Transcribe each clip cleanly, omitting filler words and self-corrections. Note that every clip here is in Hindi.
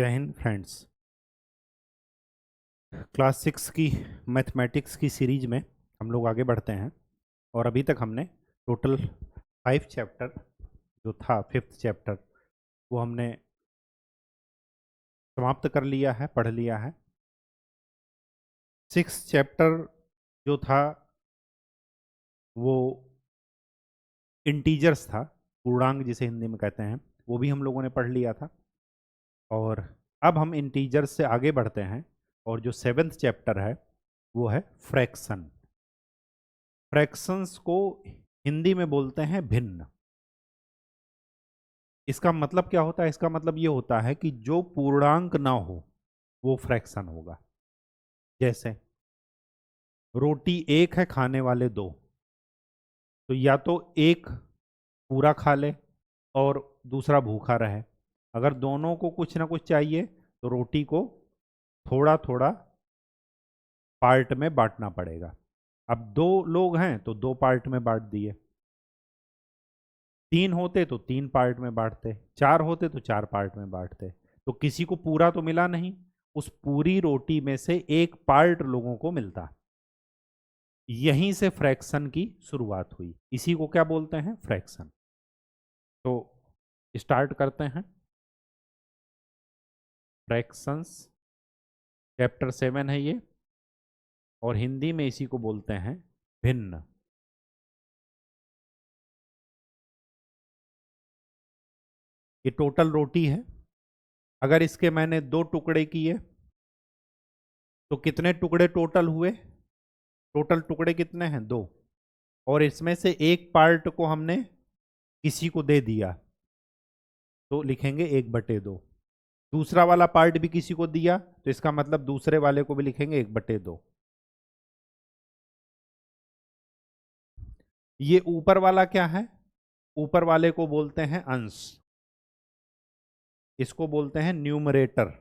जय हिंद फ्रेंड्स। क्लास 6 की मैथमेटिक्स की सीरीज में हम लोग आगे बढ़ते हैं और अभी तक हमने टोटल 5 चैप्टर जो था 5th चैप्टर वो हमने समाप्त कर लिया है, पढ़ लिया है। 6th चैप्टर जो था वो इंटीजर्स था, पूर्णांक जिसे हिंदी में कहते हैं, वो भी हम लोगों ने पढ़ लिया था। और अब हम इंटीजर्स से आगे बढ़ते हैं और जो 7th चैप्टर है वो है फ्रैक्शन। फ्रैक्शंस को हिंदी में बोलते हैं भिन्न। इसका मतलब क्या होता है? इसका मतलब ये होता है कि जो पूर्णांक ना हो वो फ्रैक्शन होगा। जैसे रोटी एक है, खाने वाले दो, तो या तो एक पूरा खा ले और दूसरा भूखा रहे। अगर दोनों को कुछ ना कुछ चाहिए तो रोटी को थोड़ा थोड़ा पार्ट में बांटना पड़ेगा। अब दो लोग हैं तो दो पार्ट में बांट दिए, तीन होते तो तीन पार्ट में बांटते, चार होते तो चार पार्ट में बांटते। तो किसी को पूरा तो मिला नहीं, उस पूरी रोटी में से एक पार्ट लोगों को मिलता। यहीं से फ्रैक्शन की शुरुआत हुई। इसी को क्या बोलते हैं? फ्रैक्शन। तो स्टार्ट करते हैं। फ्रैक्शंस चैप्टर 7 है ये, और हिंदी में इसी को बोलते हैं भिन्न। ये टोटल रोटी है। अगर इसके मैंने दो टुकड़े किए तो कितने टुकड़े टोटल हुए? टोटल टुकड़े कितने हैं? दो। और इसमें से एक पार्ट को हमने किसी को दे दिया तो लिखेंगे 1/2। दूसरा वाला पार्ट भी किसी को दिया तो इसका मतलब दूसरे वाले को भी लिखेंगे 1/2। ये ऊपर वाला क्या है? ऊपर वाले को बोलते हैं अंश, इसको बोलते हैं न्यूमरेटर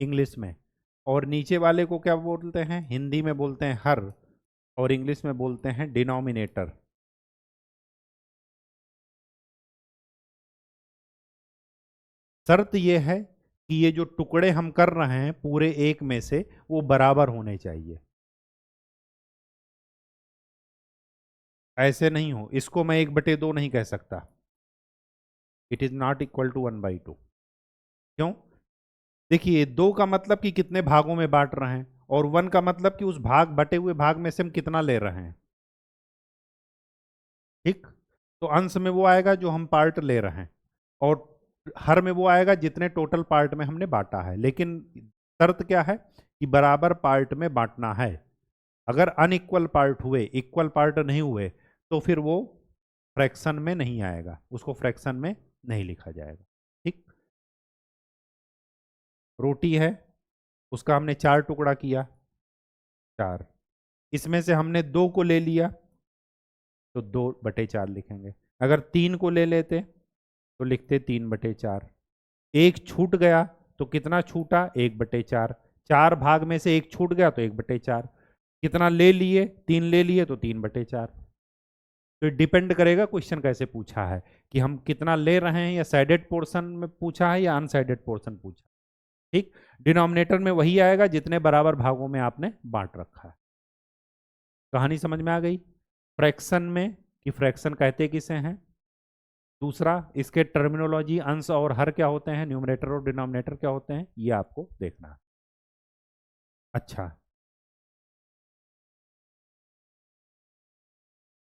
इंग्लिश में। और नीचे वाले को क्या बोलते हैं? हिंदी में बोलते हैं हर, और इंग्लिश में बोलते हैं डिनोमिनेटर। शर्त यह है कि ये जो टुकड़े हम कर रहे हैं पूरे एक में से वो बराबर होने चाहिए। ऐसे नहीं हो, इसको मैं 1/2 नहीं कह सकता। It is not equal to 1/2। क्यों? देखिए, दो का मतलब कि कितने भागों में बांट रहे हैं, और वन का मतलब कि उस भाग बटे हुए भाग में से हम कितना ले रहे हैं। ठीक। तो अंश में वो आएगा जो हम पार्ट ले रहे हैं, और हर में वो आएगा जितने टोटल पार्ट में हमने बांटा है। लेकिन शर्त क्या है? कि बराबर पार्ट में बांटना है। अगर अनइक्वल पार्ट हुए, इक्वल पार्ट नहीं हुए, तो फिर वो फ्रैक्शन में नहीं आएगा, उसको फ्रैक्शन में नहीं लिखा जाएगा। ठीक। रोटी है, उसका हमने 4 टुकड़ा किया, 4। इसमें से हमने 2 को ले लिया तो 2/4 लिखेंगे। अगर 3 को ले लेते तो लिखते 3/4। एक छूट गया तो कितना छूटा? 1/4। 4 भाग में से एक छूट गया तो 1/4। कितना ले लिए? 3 ले लिए तो 3/4। तो डिपेंड करेगा क्वेश्चन कैसे पूछा है, कि हम कितना ले रहे हैं, या साइडेड पोर्शन में पूछा है या अनसाइडेड पोर्शन पूछा। ठीक। डिनोमिनेटर में वही आएगा जितने बराबर भागों में आपने बांट रखा है। कहानी समझ में आ गई? फ्रैक्शन में कि फ्रैक्शन कहते किसे हैं। दूसरा, इसके टर्मिनोलॉजी अंश और हर क्या होते हैं, न्यूमरेटर और डिनोमिनेटर क्या होते हैं, ये आपको देखना है। अच्छा,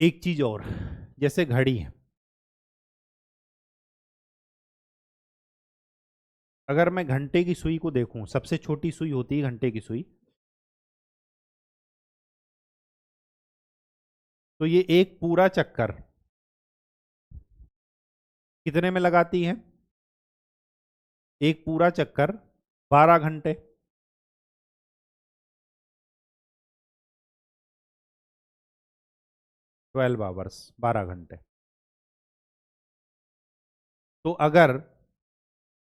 एक चीज और, जैसे घड़ी है। अगर मैं घंटे की सुई को देखूं, सबसे छोटी सुई होती है घंटे की सुई, तो ये एक पूरा चक्कर कितने में लगाती है? एक पूरा चक्कर 12 घंटे। 12 आवर्स, 12 घंटे। तो अगर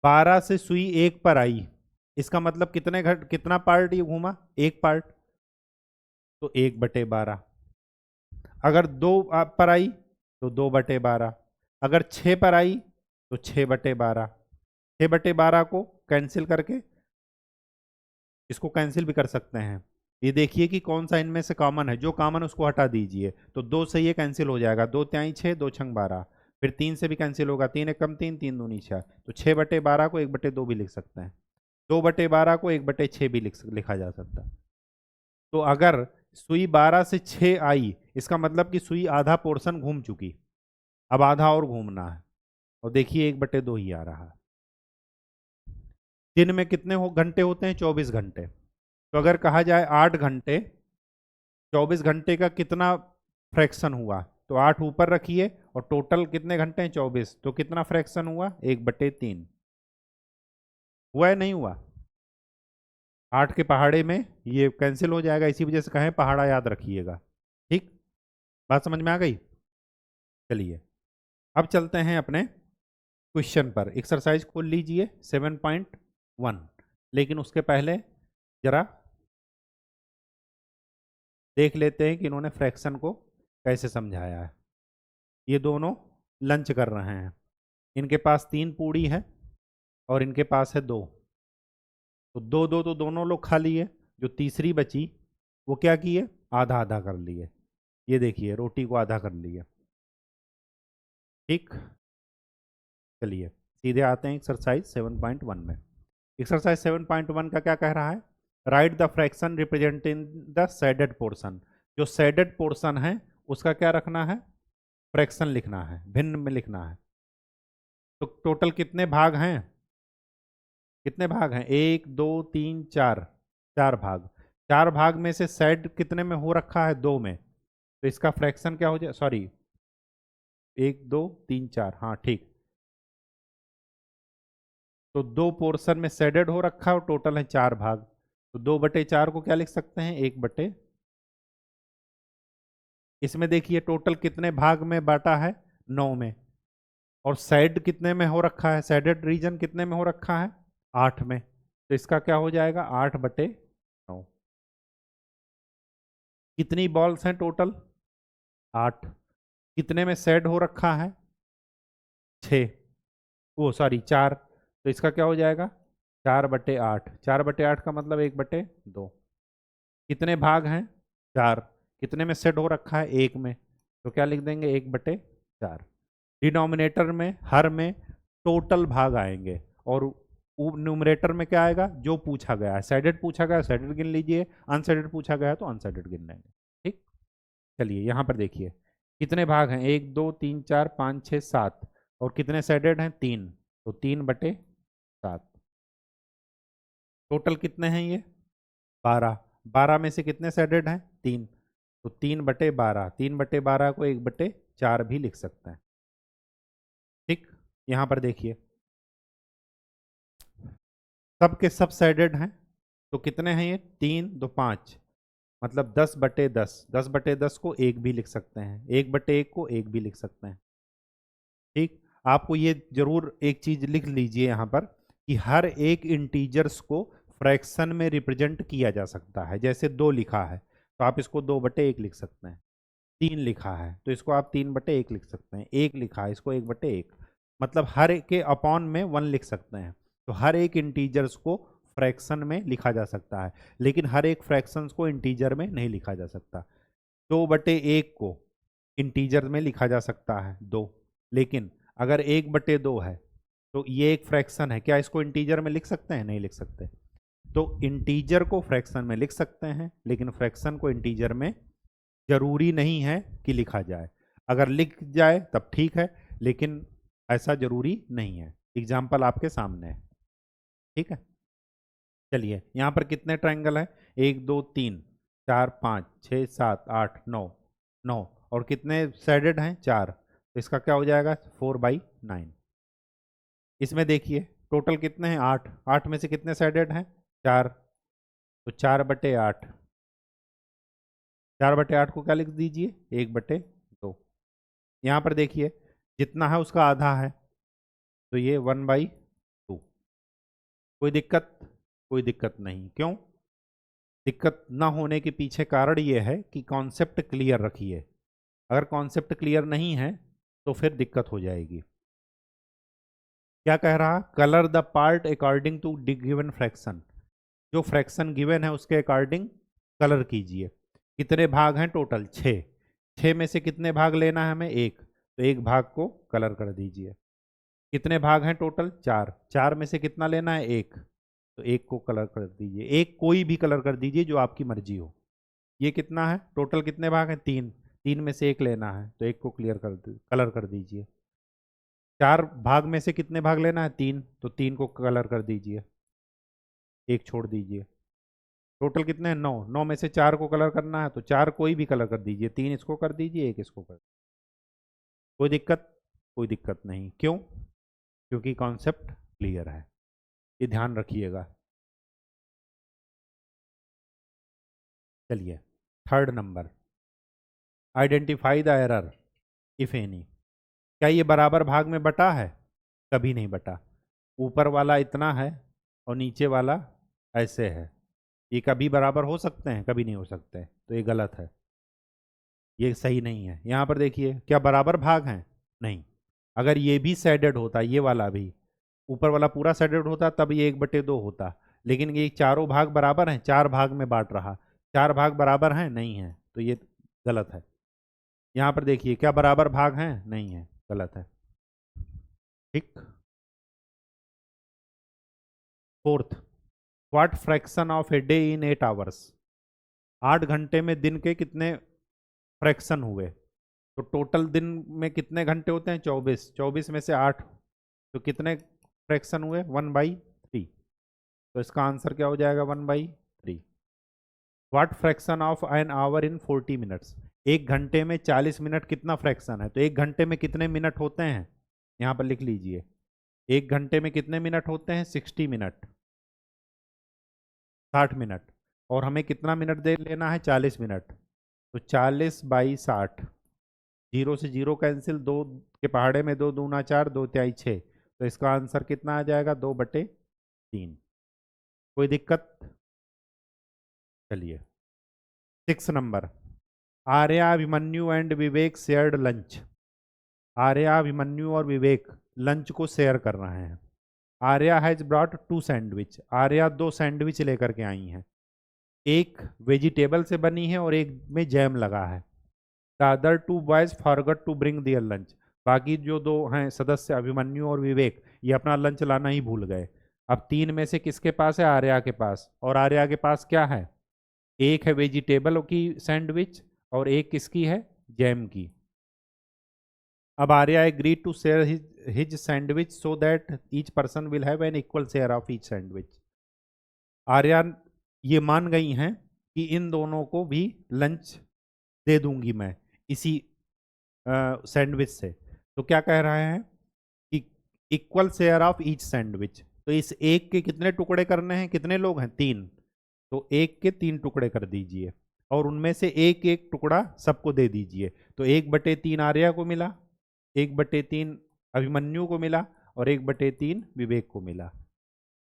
12 से सुई एक पर आई, इसका मतलब कितना पार्ट ये घूमा? एक पार्ट। तो 1/12। अगर 2 पर आई तो 2/12। अगर 6 पर आई तो 6/12। 6/12 को कैंसिल करके इसको कैंसिल भी कर सकते हैं। ये देखिए कि कौन सा इनमें से कॉमन है, जो कॉमन उसको हटा दीजिए। तो 2 से ये कैंसिल हो जाएगा, 2 त्याई 6, 2 छंग 12। फिर 3 से भी कैंसिल होगा, 3 एक कम 3, 3 दूनी 6। तो 6/12 को 1/2 भी लिख सकते हैं, 2/12 को 1/6 भी लिखा जा सकता है। तो अगर सुई 12 से 6 आई, इसका मतलब कि सुई आधा पोर्शन घूम चुकी, अब आधा और घूमना है। और देखिए 1/2 ही आ रहा है। दिन में कितने घंटे होते हैं? 24 घंटे। तो अगर कहा जाए 8 घंटे, 24 घंटे का कितना फ्रैक्शन हुआ, तो 8 ऊपर रखिए और टोटल कितने घंटे हैं? 24। तो कितना फ्रैक्शन हुआ? 1/3 हुआ है, नहीं हुआ? 8 के पहाड़े में ये कैंसिल हो जाएगा, इसी वजह से कहें पहाड़ा याद रखिएगा। ठीक, बात समझ में आ गई? चलिए अब चलते हैं अपने क्वेश्चन पर। एक्सरसाइज खोल लीजिए 7.1। लेकिन उसके पहले जरा देख लेते हैं कि इन्होंने फ्रैक्शन को कैसे समझाया है। ये दोनों लंच कर रहे हैं, इनके पास 3 पूड़ी है और इनके पास है 2। तो 2 2 तो दोनों लोग खा लिए, जो तीसरी बची वो क्या किए? आधा आधा कर लिए। ये देखिए रोटी को आधा कर लिए। ठीक, चलिए सीधे आते हैं एक्सरसाइज 7.1 में। एक्सरसाइज 7.1 का क्या कह रहा है? Right the fraction representing the shaded portion. जो शेडेड पोर्शन है उसका क्या रखना है? फ्रैक्शन लिखना है, भिन्न में लिखना है। तो टोटल कितने भाग हैं? कितने भाग हैं? 1 2 3 4, 4 भाग। 4 भाग में से शेड कितने में हो रखा है? 2 में। तो इसका फ्रैक्शन क्या हो जाए? सॉरी, 1 2 3 4, हाँ ठीक। तो 2 पोर्शन में शेडेड हो रखा है और टोटल है 4 भाग। तो 2/4 को क्या लिख सकते हैं? 1/। इसमें देखिए टोटल कितने भाग में बांटा है? 9 में। और साइड कितने में हो रखा है? साइडेड रीजन कितने में हो रखा है? 8 में। तो इसका क्या हो जाएगा? 8/9। कितनी बॉल्स हैं टोटल? 8। कितने में सेड हो रखा है? 6, वो सॉरी 4। तो इसका क्या हो जाएगा? 4/8। 4/8 का मतलब 1/2। कितने भाग हैं? 4। कितने में सेट हो रखा है? 1 में। तो क्या लिख देंगे? 1/4। डिनोमिनेटर में हर में टोटल भाग आएंगे और न्यूमरेटर में क्या आएगा? जो पूछा गया है। साइडेड पूछा गया है साइडेड गिन लीजिए, अनसाइडेड पूछा गया है तो अनसाइडेड गिन लेंगे। ठीक, चलिए यहाँ पर देखिए कितने भाग हैं? 1 2 3 4 5 6 7। और कितने साइडेड हैं? 3। तो 3/7। टोटल कितने हैं ये? 12। 12 में से कितने साइडेड हैं? 3। तो 3/12। 3/12 को 1/4 भी लिख सकते हैं। ठीक, यहाँ पर देखिए सब के सब साइडेड हैं। तो कितने हैं ये? 3 2 5, मतलब 10/10। 10/10 को 1 भी लिख सकते हैं, 1/1 को 1 भी लिख सकते हैं। ठीक, आपको ये जरूर एक चीज लिख लीजिए यहाँ पर कि हर एक इंटीजर्स को फ्रैक्शन में रिप्रेजेंट किया जा सकता है। जैसे 2 लिखा है तो आप इसको 2/1 लिख सकते हैं। 3 लिखा है तो इसको आप 3/1 लिख सकते हैं। 1 लिखा है इसको 1/1, मतलब हर एक के अपॉन में 1 लिख सकते हैं। तो हर एक इंटीजर्स को फ्रैक्शन में लिखा जा सकता है, लेकिन हर एक फ्रैक्शंस को इंटीजर में नहीं लिखा जा सकता। 2/1 को इंटीजर में लिखा जा सकता है 2, लेकिन अगर 1/2 है तो ये एक फ्रैक्शन है, क्या इसको इंटीजर में लिख सकते हैं? नहीं लिख सकते। तो इंटीजर को फ्रैक्शन में लिख सकते हैं, लेकिन फ्रैक्शन को इंटीजर में जरूरी नहीं है कि लिखा जाए। अगर लिख जाए तब ठीक है, लेकिन ऐसा जरूरी नहीं है। एग्जाम्पल आपके सामने है। ठीक है, चलिए यहाँ पर कितने ट्रायंगल है? 1 2 3 4 5 6 7 8 9, 9। और कितने साइडेड हैं? 4। तो इसका क्या हो जाएगा? 4/9। इसमें देखिए टोटल कितने हैं? 8। 8 में से कितने साइडेड हैं? 4। तो 4/8। 4/8 को क्या लिख दीजिए? 1/2। यहाँ पर देखिए जितना है उसका आधा है, तो ये 1/2। कोई दिक्कत? कोई दिक्कत नहीं। क्यों दिक्कत ना होने के पीछे कारण ये है कि कॉन्सेप्ट क्लियर रखिए। अगर कॉन्सेप्ट क्लियर नहीं है तो फिर दिक्कत हो जाएगी। क्या कह रहा, colour the part according to given fraction, जो फ्रैक्शन गिवन है उसके अकॉर्डिंग कलर कीजिए। कितने भाग हैं टोटल, 6, 6 में से कितने भाग लेना है हमें, 1, तो 1 भाग को कलर कर दीजिए। कितने भाग हैं टोटल, 4, 4 में से कितना लेना है, 1, तो 1 को कलर कर दीजिए। एक कोई भी कलर कर दीजिए जो आपकी मर्जी हो। ये कितना है टोटल, कितने भाग हैं, 3, 3 में से 1 लेना है तो 1 को कलर कर दीजिए। 4 भाग में से कितने भाग लेना है, 3, तो 3 को कलर कर दीजिए, 1 छोड़ दीजिए। टोटल कितने हैं, 9, 9 में से 4 को कलर करना है तो 4 कोई भी कलर कर दीजिए, 3 इसको कर दीजिए, 1 इसको कर। कोई दिक्कत, कोई दिक्कत नहीं, क्यों, क्योंकि कॉन्सेप्ट क्लियर है, ये ध्यान रखिएगा। चलिए, third number, identify the error if any. क्या ये बराबर भाग में बटा है, कभी नहीं बटा। ऊपर वाला इतना है और नीचे वाला ऐसे है, ये कभी बराबर हो सकते हैं, कभी नहीं हो सकते, तो ये गलत है, ये सही नहीं है। यहाँ पर देखिए, क्या बराबर भाग हैं, नहीं। अगर ये भी शेडेड होता, ये वाला भी, ऊपर वाला पूरा शेडेड होता तब ये 1/2 होता, लेकिन ये चारों भाग बराबर हैं, 4 भाग में बांट रहा, 4 भाग बराबर हैं, नहीं है, तो ये गलत है। यहाँ पर देखिए, क्या बराबर भाग हैं, नहीं है, गलत है। ठीक। Fourth, what fraction of a day in 8 hours, 8 घंटे में दिन के कितने फ्रैक्शन हुए। तो टोटल दिन में कितने घंटे होते हैं, 24, 24 में से 8, तो कितने फ्रैक्शन हुए, 1/3, तो इसका आंसर क्या हो जाएगा, 1/3। What fraction of an hour in 40 minutes, 1 घंटे में 40 मिनट कितना फ्रैक्शन है, तो 1 घंटे में कितने मिनट होते हैं, यहाँ पर लिख लीजिए, 1 घंटे में कितने मिनट होते हैं, 60 मिनट, 60 मिनट, और हमें कितना मिनट दे लेना है, 40 मिनट, तो 40/60, 0 से 0 कैंसिल, 2 के पहाड़े में 2 दूना 4, 2 तिहाई 6, तो इसका आंसर कितना आ जाएगा, 2/3। कोई दिक्कत। चलिए, 6 number, Arya, Abhimanyu and Vivek shared lunch. Arya, Abhimanyu और विवेक लंच को शेयर कर रहे हैं। Arya has brought 2 sandwich, Arya 2 sandwich लेकर के आई हैं, एक वेजिटेबल से बनी है और एक में जैम लगा है। The other 2 boys forgot to bring their lunch, बाकी जो 2 हैं सदस्य, अभिमन्यु और विवेक, ये अपना लंच लाना ही भूल गए। अब 3 में से किसके पास है, आर्या के पास, और आर्या के पास क्या है, एक है वेजिटेबल की सैंडविच और एक किसकी है, जैम की। अब Arya agree to share his sandwich so that each person will have an equal share of each sandwich. Arya ये मान गई हैं कि इन दोनों को भी लंच दे दूंगी मैं इसी सैंडविच से। तो क्या कह रहे हैं कि equal share of each sandwich, तो इस एक के कितने टुकड़े करने हैं, कितने लोग हैं, 3, तो एक के 3 टुकड़े कर दीजिए और उनमें से एक एक टुकड़ा सबको दे दीजिए। तो 1/3 आर्या को मिला, 1/3 अभिमन्यु को मिला और 1/3 विवेक को मिला।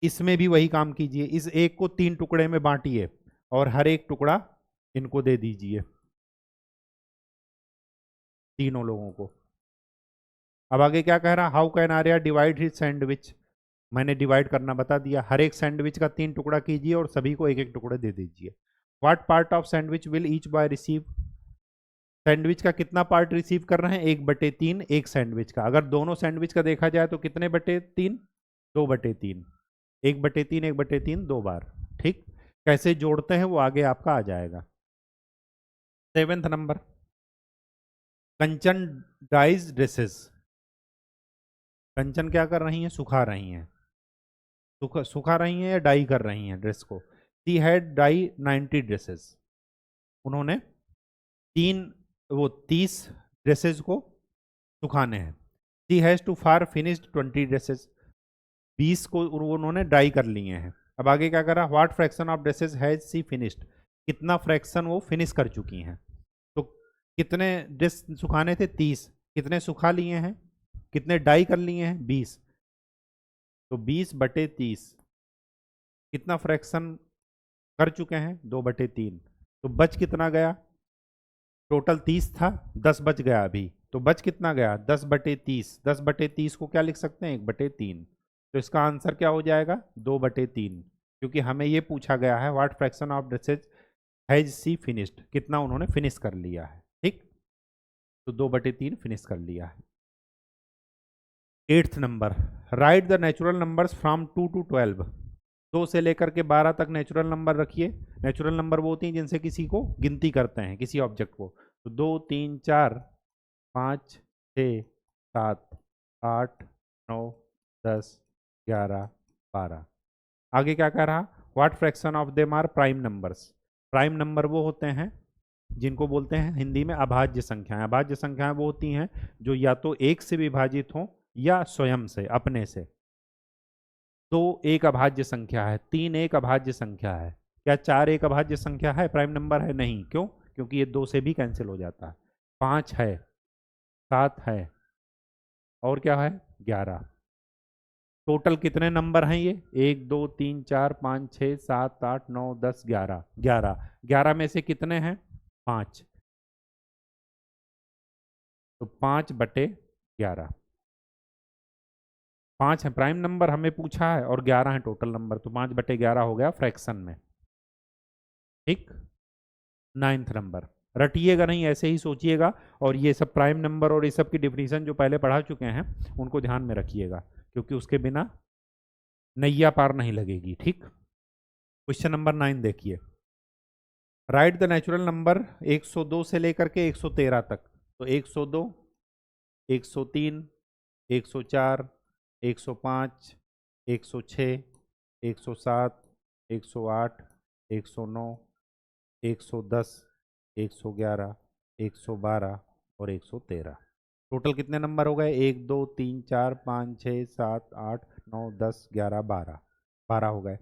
इसमें भी वही काम कीजिए, इस एक को 3 टुकड़े में बांटिए और हर एक टुकड़ा इनको दे दीजिए, तीनों लोगों को। अब आगे क्या कह रहा, how can Arya divide his sandwich, मैंने डिवाइड करना बता दिया, हर एक सैंडविच का 3 टुकड़ा कीजिए और सभी को एक एक टुकड़े दे दीजिए। What part of sandwich will each boy receive, sandwich का कितना पार्ट रिसीव कर रहे हैं, 1/3 एक सैंडविच का। अगर दोनों सैंडविच का देखा जाए तो कितने 3, 2/3, 1/3, 1/3 2 बार। ठीक, कैसे जोड़ते हैं वो आगे आपका आ जाएगा। 7th नंबर, कंचन डाइज ड्रेसेस, कंचन क्या कर रही हैं, सुखा रही हैं, सुखा रही हैं या डाई कर रही हैं ड्रेस को। सी हैड डाई 90 ड्रेसेस, उन्होंने 30 ड्रेसेस को सुखाने हैं। She has to far finished 20 dresses, 20 को उन्होंने डाई कर लिए हैं। अब आगे क्या करा, what fraction of dresses has she finished, कितना फ्रैक्शन वो फिनिश कर चुकी हैं। तो कितने ड्रेस सुखाने थे, 30, कितने सुखा लिए हैं, कितने डाई कर लिए हैं, 20, तो 20/30 कितना फ्रैक्शन कर चुके हैं, 2/3, तो बच कितना गया, टोटल 30 था, 10 बच गया अभी, तो बच कितना गया 10/30। 10/30 को क्या लिख सकते हैं 1/3। तो इसका आंसर क्या हो जाएगा 2/3, क्योंकि हमें ये पूछा गया है what fraction of dresses has she finished, कितना उन्होंने फिनिश कर लिया है। ठीक, तो 2/3 फिनिश कर लिया है। 8th number, right the natural numbers from 2 to 12। 2 से लेकर के 12 तक नेचुरल नंबर रखिए। नेचुरल नंबर वो होती हैं जिनसे किसी को गिनती करते हैं, किसी ऑब्जेक्ट को। तो 2 3 4 5 6 7 8 9 10 11 12। आगे क्या कह रहा, what fraction of them are prime numbers. Prime number वो होते हैं जिनको बोलते हैं हिंदी में अभाज्य संख्याएं। अभाज्य संख्याएं वो होती हैं जो या तो एक से विभाजित हों या स्वयं से, अपने से। 2 एक अभाज्य संख्या है, 3 एक अभाज्य संख्या है। क्या 4 एक अभाज्य संख्या है, प्राइम नंबर है? नहीं। क्यों? क्योंकि ये 2 से भी कैंसिल हो जाता है। 5 है, 7 है, और क्या है 11। टोटल कितने नंबर हैं ये 1 2 3 4 5 6 7 8 9 10 11। 11 में से कितने हैं 5, तो 5/11। 5 है प्राइम नंबर हमें पूछा है और 11 है टोटल नंबर, तो 5/11 हो गया फ्रैक्शन में। ठीक। 9th नंबर, रटिएगा नहीं, ऐसे ही सोचिएगा, और ये सब प्राइम नंबर और ये सब की डिफिनीशन जो पहले पढ़ा चुके हैं उनको ध्यान में रखिएगा, क्योंकि उसके बिना नैया पार नहीं लगेगी। ठीक। क्वेश्चन नंबर 9 देखिए, राइट द नेचुरल नंबर 102 से लेकर के 113 तक। तो 102, 103, 104, 105, 106, 107, 108, 109, 110, 111, 112 और 113। टोटल कितने नंबर हो गए 1 2 3 4 5 6 7 8 9 10 11 12। 12 हो गए।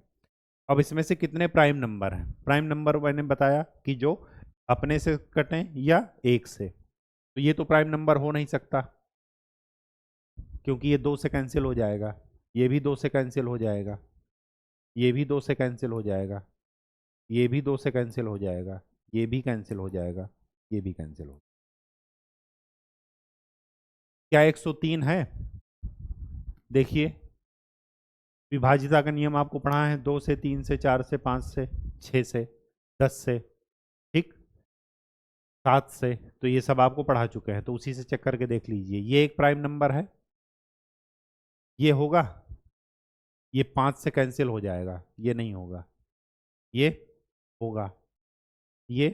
अब इसमें से कितने प्राइम नंबर हैं? प्राइम नंबर मैंने बताया कि जो अपने से कटें या एक से। तो ये तो प्राइम नंबर हो नहीं सकता, क्योंकि ये 2 से कैंसिल हो जाएगा, ये भी 2 से कैंसिल हो जाएगा, ये भी 2 से कैंसिल हो जाएगा, ये भी 2 से कैंसिल हो जाएगा, ये भी कैंसिल हो जाएगा, ये भी कैंसिल हो। क्या 103 है? देखिए, विभाजिता का नियम आपको पढ़ा है, 2 से 3 से 4 से 5 से 6 से 10 से, ठीक, 7 से, तो ये सब आपको पढ़ा चुके हैं, तो उसी से चेक करके देख लीजिए। ये एक प्राइम नंबर है, ये होगा, ये 5 से कैंसिल हो जाएगा, ये नहीं होगा, ये होगा, ये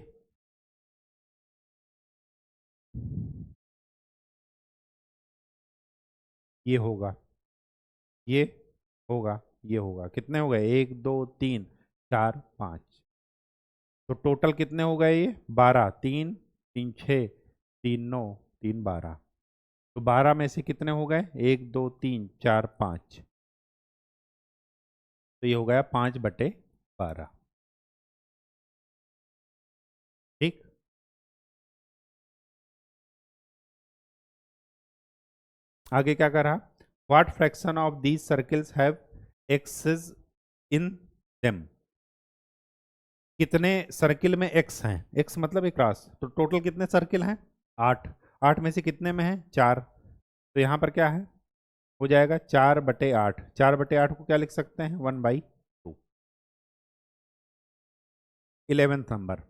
होगा, ये होगा, ये होगा। कितने हो गए 1 2 3 4 5। तो टोटल कितने हो गए ये 12। 3 3 6 3 9 3 12। तो 12 में से कितने हो गए 1 2 3 4 5। तो ये हो गया 5/12। ठीक। आगे क्या करा, what fraction of these circles have Xs in them. कितने सर्किल में एक्स हैं, एक्स मतलब एक क्रॉस। तो टोटल कितने सर्किल हैं 8। 8 में से कितने में है 4। तो यहाँ पर क्या है हो जाएगा 4/8। 4/8 को क्या लिख सकते हैं 1/2। 11th number,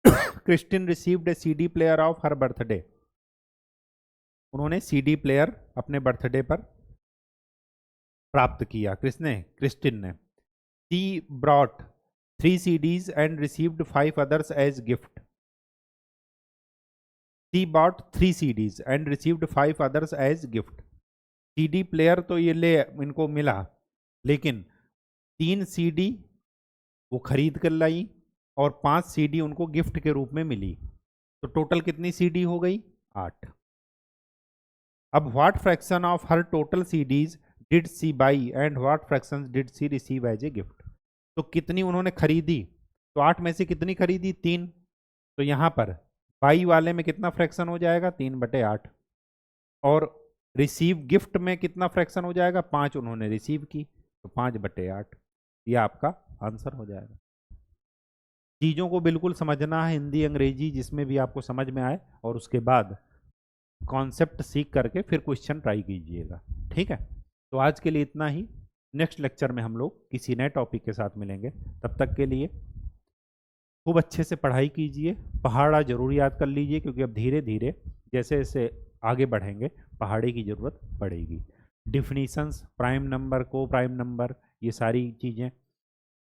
Christine received a CD player of her birthday. उन्होंने CD प्लेयर अपने बर्थडे पर प्राप्त किया, किसने? क्रिस्टिन ने। She brought 3 CDs and received 5 others as gift. She bought 3 CDs and received 5 others as gift. CD player तो ये ले इनको मिला, लेकिन 3 CD वो खरीद कर लाई और 5 CD उनको गिफ्ट के रूप में मिली। तो टोटल कितनी CD हो गई 8। अब what fraction of her total CDs did she buy and what fractions did she receive as a gift. तो कितनी उन्होंने खरीदी, तो 8 में से कितनी खरीदी 3। तो यहाँ पर बाई वाले में कितना फ्रैक्शन हो जाएगा 3/8। और रिसीव गिफ्ट में कितना फ्रैक्शन हो जाएगा 5 उन्होंने रिसीव की, तो 5/8। ये आपका आंसर हो जाएगा। चीज़ों को बिल्कुल समझना है, हिंदी अंग्रेजी जिसमें भी आपको समझ में आए, और उसके बाद कॉन्सेप्ट सीख करके फिर क्वेश्चन ट्राई कीजिएगा। ठीक है, तो आज के लिए इतना ही। नेक्स्ट लेक्चर में हम लोग किसी नए टॉपिक के साथ मिलेंगे। तब तक के लिए खूब अच्छे से पढ़ाई कीजिए। पहाड़ा जरूर याद कर लीजिए, क्योंकि अब धीरे धीरे जैसे जैसे आगे बढ़ेंगे पहाड़े की ज़रूरत पड़ेगी। डिफिनीशंस, प्राइम नंबर, को प्राइम नंबर, ये सारी चीज़ें,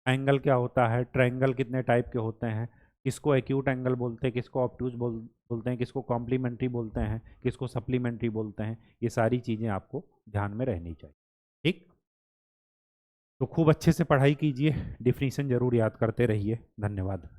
एंगल क्या होता है, ट्रायंगल कितने टाइप के होते हैं, किसको एक्यूट एंगल बोलते हैं, किसको ऑब्टूज बोलते हैं, किसको कॉम्प्लीमेंट्री बोलते हैं, किसको सप्लीमेंट्री बोलते हैं, ये सारी चीज़ें आपको ध्यान में रहनी चाहिए। ठीक, तो खूब अच्छे से पढ़ाई कीजिए, डिफिनीशन जरूर याद करते रहिए। धन्यवाद।